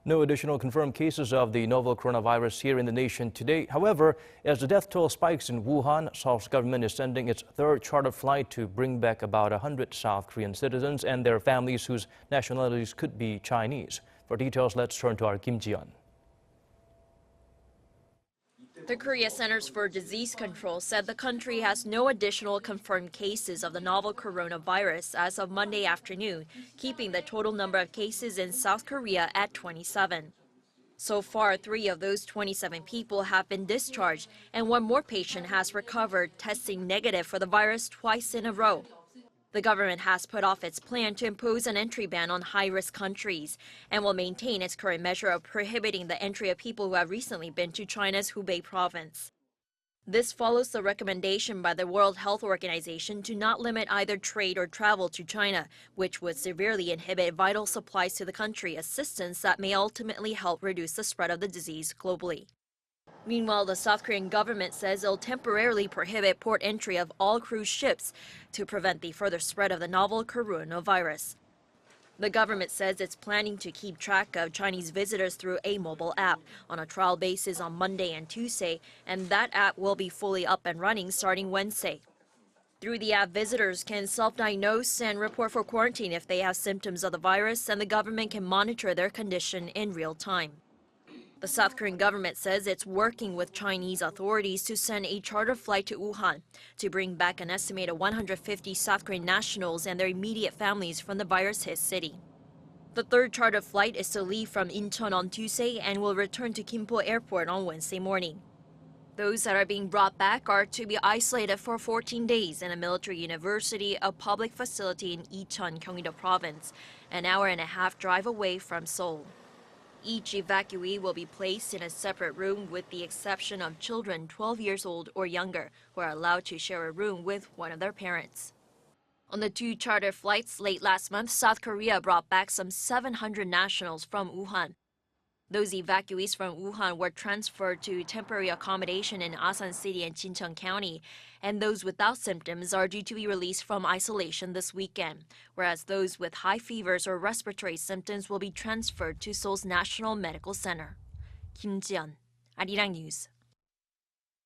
No additional confirmed cases of the novel coronavirus here in the nation today. However, as the death toll spikes in Wuhan, Seoul's government is sending its third charter flight to bring back about 100 South Korean citizens and their families whose nationalities could be Chinese. For details, let's turn to our Kim Ji-yeon. The Korea Centers for Disease Control said the country has no additional confirmed cases of the novel coronavirus as of Monday afternoon, keeping the total number of cases in South Korea at 27. So far, 3 of those 27 people have been discharged, and 1 more patient has recovered, testing negative for the virus twice in a row. The government has put off its plan to impose an entry ban on high-risk countries and will maintain its current measure of prohibiting the entry of people who have recently been to China's Hubei province. This follows the recommendation by the World Health Organization to not limit either trade or travel to China, which would severely inhibit vital supplies to the country, assistance that may ultimately help reduce the spread of the disease globally. Meanwhile, the South Korean government says it'll temporarily prohibit port entry of all cruise ships to prevent the further spread of the novel coronavirus. The government says it's planning to keep track of Chinese visitors through a mobile app on a trial basis on Monday and Tuesday, and that app will be fully up and running starting Wednesday. Through the app, visitors can self-diagnose and report for quarantine if they have symptoms of the virus, and the government can monitor their condition in real time. The South Korean government says it's working with Chinese authorities to send a charter flight to Wuhan to bring back an estimated 150 South Korean nationals and their immediate families from the virus-hit city. The third charter flight is to leave from Incheon on Tuesday and will return to Gimpo Airport on Wednesday morning. Those that are being brought back are to be isolated for 14 days in a military university, a public facility in Incheon, Gyeonggi-do Province, an hour-and-a-half drive away from Seoul. Each evacuee will be placed in a separate room with the exception of children 12 years old or younger, who are allowed to share a room with one of their parents. On the 2 charter flights late last month, South Korea brought back some 700 nationals from Wuhan. Those evacuees from Wuhan were transferred to temporary accommodation in Asan City and Jincheon County, and those without symptoms are due to be released from isolation this weekend, whereas those with high fevers or respiratory symptoms will be transferred to Seoul's National Medical Center. Kim Ji-yeon, Arirang News.